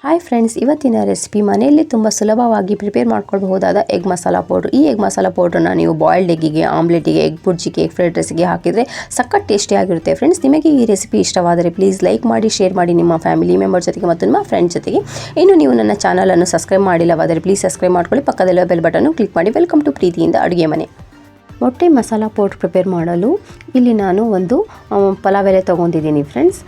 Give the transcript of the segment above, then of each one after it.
Hi friends, ಇವತ್ತಿನ recipe ಮನೆಯಲ್ಲಿ ತುಂಬ ಸುಲಭವಾಗಿ ಪ್ರಿಪೇರ್ ಮಾಡ್ಕೊಳ್ಬಹುದಾದ ಎಗ್ ಮಸಾಲ ಪೌಡ್ರ್. ಈ ಎಗ್ ಮಸಾಲ ಪೌಡ್ರನ್ನ ನೀವು ಬಾಯ್ಲ್ಡ್ ಎಗ್ಗಿಗೆ, ಆಮ್ಲೆಟಿಗೆ, ಎಗ್ ಬುರ್ಜಿಗೆ, ಎಗ್ ಫ್ರೈಡ್ ರೈಸ್ಗೆ ಹಾಕಿದರೆ ಸಖತ್ ಟೇಸ್ಟಿಯಾಗಿರುತ್ತೆ. ಫ್ರೆಂಡ್ಸ್, ನಿಮಗೆ ಈ ರೆಸಿಪಿ ಇಷ್ಟವಾದರೆ ಪ್ಲೀಸ್ ಲೈಕ್ ಮಾಡಿ, ಶೇರ್ ಮಾಡಿ ನಿಮ್ಮ ಫ್ಯಾಮಿಲಿ ಮೆಂಬರ್ ಜೊತೆಗೆ ಮತ್ತು ನಿಮ್ಮ ಫ್ರೆಂಡ್ಸ್ ಜೊತೆಗೆ. ಇನ್ನು ನೀವು ನನ್ನ ಚಾನಲನ್ನು ಸಬ್ಸ್ಕ್ರೈಬ್ ಮಾಡಿಲ್ಲವಾದರೆ ಪ್ಲೀಸ್ ಸಬ್ಸ್ಕ್ರೈಬ್ ಮಾಡ್ಕೊಳ್ಳಿ, ಪಕ್ಕದಲ್ಲಿರೋ ಬೆಲ್ ಬಟನ್ನು ಕ್ಲಿಕ್ ಮಾಡಿ. ವೆಲ್ಕಮ್ ಟು ಪ್ರೀತಿಯಿಂದ ಅಡುಗೆ ಮನೆ. ಮೊಟ್ಟೆ ಮಸಾಲ ಪೌಡ್ರ್ ಪ್ರಿಪೇರ್ ಮಾಡಲು ಇಲ್ಲಿ ನಾನು ಒಂದು ಪಲಾವ್ ಎಲೆ ತೊಗೊಂಡಿದ್ದೀನಿ ಫ್ರೆಂಡ್ಸ್.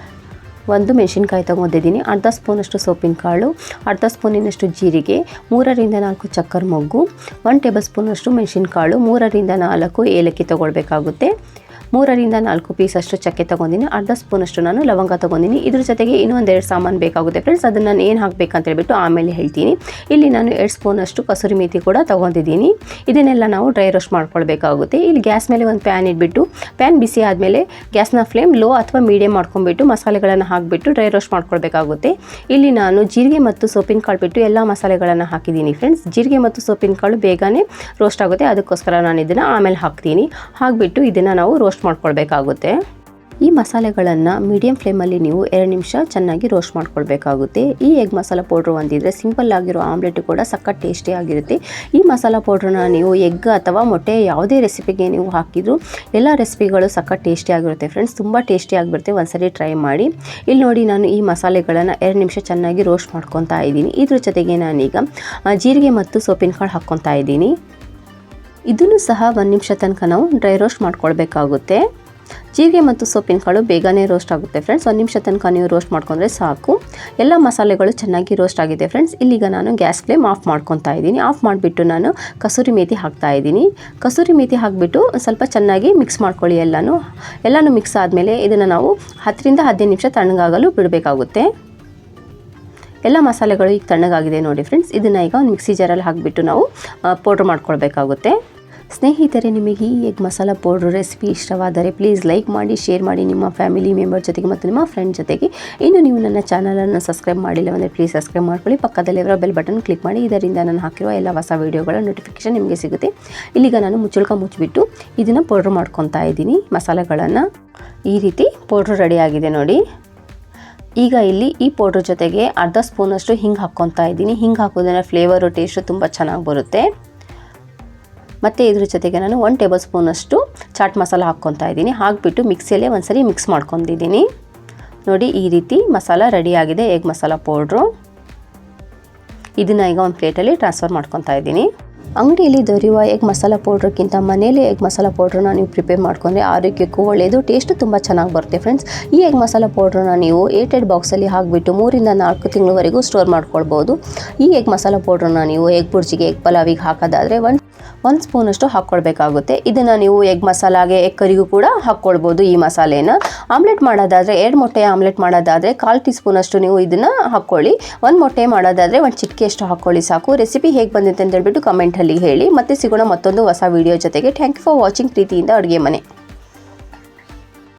ಒಂದು ಮೆಣಸಿನ್ಕಾಯಿ ತೊಗೊಂಡಿದ್ದೀನಿ, ಅರ್ಧ ಸ್ಪೂನಷ್ಟು ಸೊಪ್ಪಿನ ಕಾಳು, ಅರ್ಧ ಸ್ಪೂನಿನಷ್ಟು ಜೀರಿಗೆ, 3 ರಿಂದ 4 ಚಕ್ಕರ್ ಮೊಗ್ಗು, 1 ಟೇಬಲ್ ಸ್ಪೂನಷ್ಟು ಮೆಣಸಿನಕಾಳು, 3 ರಿಂದ 4 ಏಲಕ್ಕಿ ತೊಗೊಳ್ಬೇಕಾಗುತ್ತೆ, 3 ರಿಂದ 4 ಪೀಸಷ್ಟು ಚಕ್ಕೆ ತೊಗೊಂಡಿನಿ, ಅರ್ಧ ಸ್ಪೂನಷ್ಟು ನಾನು ಲವಂಗ ತೊಗೊಂಡಿನಿ. ಇದ್ರ ಜೊತೆಗೆ ಇನ್ನೂ 1-2 ಸಾಮಾನು ಬೇಕಾಗುತ್ತೆ ಫ್ರೆಂಡ್ಸ್. ಅದನ್ನು ನಾನು ಏನು ಹಾಕಬೇಕಂತ ಹೇಳ್ಬಿಟ್ಟು ಆಮೇಲೆ ಹೇಳ್ತೀನಿ. ಇಲ್ಲಿ ನಾನು 2 ಸ್ಪೂನಷ್ಟು ಕಸೂರಿ ಮೇಥಿ ಕೂಡ ತೊಗೊಂಡಿದ್ದೀನಿ. ಇದನ್ನೆಲ್ಲ ನಾವು ಡ್ರೈ ರೋಸ್ಟ್ ಮಾಡ್ಕೊಳ್ಬೇಕಾಗುತ್ತೆ. ಇಲ್ಲಿ ಗ್ಯಾಸ್ ಮೇಲೆ ಒಂದು ಪ್ಯಾನ್ ಇಟ್ಬಿಟ್ಟು, ಪ್ಯಾನ್ ಬಿಸಿ ಆದಮೇಲೆ ಗ್ಯಾಸ್ನ ಫ್ಲೇಮ್ ಲೋ ಅಥವಾ ಮೀಡಿಯಮ್ ಮಾಡ್ಕೊಂಡ್ಬಿಟ್ಟು ಮಸಾಲೆಗಳನ್ನು ಹಾಕಿಬಿಟ್ಟು ಡ್ರೈ ರೋಸ್ಟ್ ಮಾಡ್ಕೊಳ್ಬೇಕಾಗುತ್ತೆ. ಇಲ್ಲಿ ನಾನು ಜೀರಿಗೆ ಮತ್ತು ಸೊಪ್ಪಿನ ಕಾಳು ಬಿಟ್ಟು ಎಲ್ಲ ಮಸಾಲೆಗಳನ್ನು ಹಾಕಿದ್ದೀನಿ ಫ್ರೆಂಡ್ಸ್. ಜೀರಿಗೆ ಮತ್ತು ಸೊಪ್ಪಿನ ಕಾಳು ಬೇಗನೆ ರೋಸ್ಟ್ ಆಗುತ್ತೆ, ಅದಕ್ಕೋಸ್ಕರ ನಾನು ಇದನ್ನು ಆಮೇಲೆ ಹಾಕ್ತೀನಿ. ಹಾಕಿಬಿಟ್ಟು ಇದನ್ನು ನಾವು ರೋಸ್ಟ್ ಮಾಡ್ಕೊಳ್ಬೇಕಾಗುತ್ತೆ. ಈ ಮಸಾಲೆಗಳನ್ನು ಮೀಡಿಯಂ ಫ್ಲೇಮಲ್ಲಿ ನೀವು 2 ನಿಮಿಷ ಚೆನ್ನಾಗಿ ರೋಸ್ಟ್ ಮಾಡ್ಕೊಳ್ಬೇಕಾಗುತ್ತೆ. ಈ ಎಗ್ ಮಸಾಲ ಪೌಡ್ರ್ ಒಂದಿದ್ರೆ ಸಿಂಪಲ್ ಆಗಿರೋ ಆಮ್ಲೆಟ್ ಕೂಡ ಸಖತ್ ಟೇಸ್ಟಿ ಆಗಿರುತ್ತೆ. ಈ ಮಸಾಲ ಪೌಡ್ರನ್ನ ನೀವು ಎಗ್ ಅಥವಾ ಮೊಟ್ಟೆ ಯಾವುದೇ ರೆಸಿಪಿಗೆ ನೀವು ಹಾಕಿದ್ರು ಎಲ್ಲ ರೆಸಿಪಿಗಳು ಸಖತ್ ಟೇಸ್ಟಿ ಆಗಿರುತ್ತೆ ಫ್ರೆಂಡ್ಸ್. ತುಂಬ ಟೇಸ್ಟಿ ಆಗಿರುತ್ತೆ, ಒಂದ್ಸರಿ ಟ್ರೈ ಮಾಡಿ. ಇಲ್ಲಿ ನೋಡಿ, ನಾನು ಈ ಮಸಾಲೆಗಳನ್ನು 2 ನಿಮಿಷ ಚೆನ್ನಾಗಿ ರೋಸ್ಟ್ ಮಾಡ್ಕೊತಾ ಇದ್ದೀನಿ. ಇದ್ರ ಜೊತೆಗೆ ನಾನೀಗ ಜೀರಿಗೆ ಮತ್ತು ಸೊಪ್ಪಿನ ಕಾಳು ಹಾಕ್ಕೊತಾ ಇದ್ದೀನಿ. ಇದನ್ನು ಸಹ 1 ನಿಮಿಷ ತನಕ ನಾವು ಡ್ರೈ ರೋಸ್ಟ್ ಮಾಡ್ಕೊಳ್ಬೇಕಾಗುತ್ತೆ. ಜೀರಿಗೆ ಮತ್ತು ಸೊಪ್ಪಿನ ಕಾಳು ಬೇಗನೆ ರೋಸ್ಟ್ ಆಗುತ್ತೆ ಫ್ರೆಂಡ್ಸ್. 1 ನಿಮಿಷ ತನಕ ನೀವು ರೋಸ್ಟ್ ಮಾಡ್ಕೊಂಡ್ರೆ ಸಾಕು. ಎಲ್ಲ ಮಸಾಲೆಗಳು ಚೆನ್ನಾಗಿ ರೋಸ್ಟ್ ಆಗಿದೆ ಫ್ರೆಂಡ್ಸ್. ಇಲ್ಲಿಗ ನಾನು ಗ್ಯಾಸ್ ಫ್ಲೇಮ್ ಆಫ್ ಮಾಡ್ಕೊತಾ ಇದ್ದೀನಿ. ಆಫ್ ಮಾಡಿಬಿಟ್ಟು ನಾನು ಕಸೂರಿ ಮೇಥಿ ಹಾಕ್ತಾ ಇದ್ದೀನಿ. ಕಸೂರಿ ಮೇಥಿ ಹಾಕಿಬಿಟ್ಟು ಸ್ವಲ್ಪ ಚೆನ್ನಾಗಿ ಮಿಕ್ಸ್ ಮಾಡ್ಕೊಳ್ಳಿ. ಎಲ್ಲನೂ ಮಿಕ್ಸ್ ಆದಮೇಲೆ ಇದನ್ನು ನಾವು 10 ರಿಂದ 15 ನಿಮಿಷ ತಣ್ಣಗಾಗಲು ಬಿಡಬೇಕಾಗುತ್ತೆ. ಎಲ್ಲ ಮಸಾಲೆಗಳು ಈಗ ತಣ್ಣಗಾಗಿದೆ ನೋಡಿ ಫ್ರೆಂಡ್ಸ್. ಇದನ್ನು ಈಗ ಒಂದು ಮಿಕ್ಸಿ ಜಾರಲ್ಲಿ ಹಾಕಿಬಿಟ್ಟು ನಾವು ಪೌಡ್ರ್ ಮಾಡ್ಕೊಳ್ಬೇಕಾಗುತ್ತೆ. ಸ್ನೇಹಿತರೆ, ನಿಮಗೆ ಈ ಎಗ್ ಮಸಾಲ ಪೌಡ್ರ್ ರೆಸಿಪಿ ಇಷ್ಟವಾದರೆ ಪ್ಲೀಸ್ ಲೈಕ್ ಮಾಡಿ, ಶೇರ್ ಮಾಡಿ ನಿಮ್ಮ ಫ್ಯಾಮಿಲಿ ಮೆಂಬರ್ ಜೊತೆಗೆ ಮತ್ತು ನಿಮ್ಮ ಫ್ರೆಂಡ್ ಜೊತೆಗೆ. ಇನ್ನು ನೀವು ನನ್ನ ಚಾನಲನ್ನು ಸಬ್ಸ್ಕ್ರೈಬ್ ಮಾಡಿಲ್ಲ ಅಂದರೆ ಪ್ಲೀಸ್ ಸಬ್ಸ್ಕ್ರೈಬ್ ಮಾಡ್ಕೊಳ್ಳಿ, ಪಕ್ಕದಲ್ಲಿರೋ ಬೆಲ್ ಬಟನ್ ಕ್ಲಿಕ್ ಮಾಡಿ. ಇದರಿಂದ ನಾನು ಹಾಕಿರುವ ಎಲ್ಲ ಹೊಸ ವೀಡಿಯೋಗಳ ನೋಟಿಫಿಕೇಷನ್ ನಿಮಗೆ ಸಿಗುತ್ತೆ. ಇಲ್ಲಿಗ ನಾನು ಮುಚ್ಚಿಬಿಟ್ಟು ಇದನ್ನು ಪೌಡ್ರ್ ಮಾಡ್ಕೊತಾ ಇದ್ದೀನಿ. ಮಸಾಲೆಗಳನ್ನು ಈ ರೀತಿ ಪೌಡ್ರ್ ರೆಡಿ ಆಗಿದೆ ನೋಡಿ. ಈಗ ಇಲ್ಲಿ ಈ ಪೌಡ್ರ್ ಜೊತೆಗೆ ಅರ್ಧ ಸ್ಪೂನಷ್ಟು ಹಿಂಗೆ ಹಾಕ್ಕೊತಾ ಇದ್ದೀನಿ. ಹಿಂಗೆ ಹಾಕೋದ್ರಿಂದ ಫ್ಲೇವರು ಟೇಸ್ಟು ತುಂಬ ಚೆನ್ನಾಗಿ ಬರುತ್ತೆ. ಮತ್ತು ಇದ್ರ ಜೊತೆಗೆ ನಾನು 1 ಟೇಬಲ್ ಸ್ಪೂನಷ್ಟು ಚಾಟ್ ಮಸಾಲ ಹಾಕ್ಕೊತಾ ಇದ್ದೀನಿ. ಹಾಕಿಬಿಟ್ಟು ಮಿಕ್ಸಿಯಲ್ಲೇ ಒಂದ್ಸರಿ ಮಿಕ್ಸ್ ಮಾಡ್ಕೊಂಡಿದ್ದೀನಿ ನೋಡಿ. ಈ ರೀತಿ ಮಸಾಲ ರೆಡಿಯಾಗಿದೆ ಎಗ್ ಮಸಾಲ ಪೌಡ್ರು. ಇದನ್ನು ಈಗ ಒಂದು ಪ್ಲೇಟಲ್ಲಿ ಟ್ರಾನ್ಸ್ಫರ್ ಮಾಡ್ಕೊತಾ ಇದ್ದೀನಿ. ಅಂಗಡಿಯಲ್ಲಿ ದೊರೆಯುವ ಎಗ್ ಮಸಾಲ ಪೌಡ್ರ್ಗಿಂತ ಮನೆಯಲ್ಲೇ ಎಗ್ ಮಸಾಲ ಪೌಡ್ರನ್ನ ನೀವು ಪ್ರಿಪೇರ್ ಮಾಡ್ಕೊಂಡ್ರೆ ಆರೋಗ್ಯಕ್ಕೂ ಒಳ್ಳೆಯದು, ಟೇಸ್ಟು ತುಂಬ ಚೆನ್ನಾಗಿ ಬರುತ್ತೆ ಫ್ರೆಂಡ್ಸ್. ಈ ಎಗ್ ಮಸಾಲ ಪೌಡ್ರನ್ನ ನೀವು ಏರ್ಟೈಟ್ ಬಾಕ್ಸಲ್ಲಿ ಹಾಕಿಬಿಟ್ಟು 3 ರಿಂದ 4 ತಿಂಗಳವರೆಗೂ ಸ್ಟೋರ್ ಮಾಡ್ಕೊಳ್ಬೋದು. ಈ ಎಗ್ ಮಸಾಲ ಪೌಡ್ರನ್ನ ನೀವು ಎಗ್ ಬುರ್ಜಿಗೆ, ಎಗ್ ಪಲಾವಿಗೆ ಹಾಕೋದಾದರೆ 1 ಸ್ಪೂನಷ್ಟು ಹಾಕ್ಕೊಳ್ಬೇಕಾಗುತ್ತೆ. ಇದನ್ನು ನೀವು ಎಗ್ ಮಸಾಲಾಗೆ, ಎಗ್ ಕರಿಗೂ ಕೂಡ ಹಾಕ್ಕೊಳ್ಬೋದು. ಈ ಮಸಾಲೆನ ಆಮ್ಲೆಟ್ ಮಾಡೋದಾದರೆ, 2 ಮೊಟ್ಟೆ ಆಮ್ಲೆಟ್ ಮಾಡೋದಾದರೆ 1/4 ಟೀ ಸ್ಪೂನಷ್ಟು ನೀವು ಇದನ್ನು ಹಾಕ್ಕೊಳ್ಳಿ. 1 ಮೊಟ್ಟೆ ಮಾಡೋದಾದರೆ 1 ಚಿಟಿಕೆಯಷ್ಟು ಹಾಕ್ಕೊಳ್ಳಿ ಸಾಕು. ರೆಸಿಪಿ ಹೇಗೆ ಬಂದಿದೆ ಅಂತ ಹೇಳ್ಬಿಟ್ಟು ಕಮೆಂಟಲ್ಲಿ ಹೇಳಿ. ಮತ್ತೆ ಸಿಗೋಣ ಮತ್ತೊಂದು ಹೊಸ ವಿಡಿಯೋ ಜೊತೆಗೆ. ಥ್ಯಾಂಕ್ ಯು ಫಾರ್ ವಾಚಿಂಗ್ ಪ್ರೀತಿಯಿಂದ ಅಡುಗೆ ಮನೆ.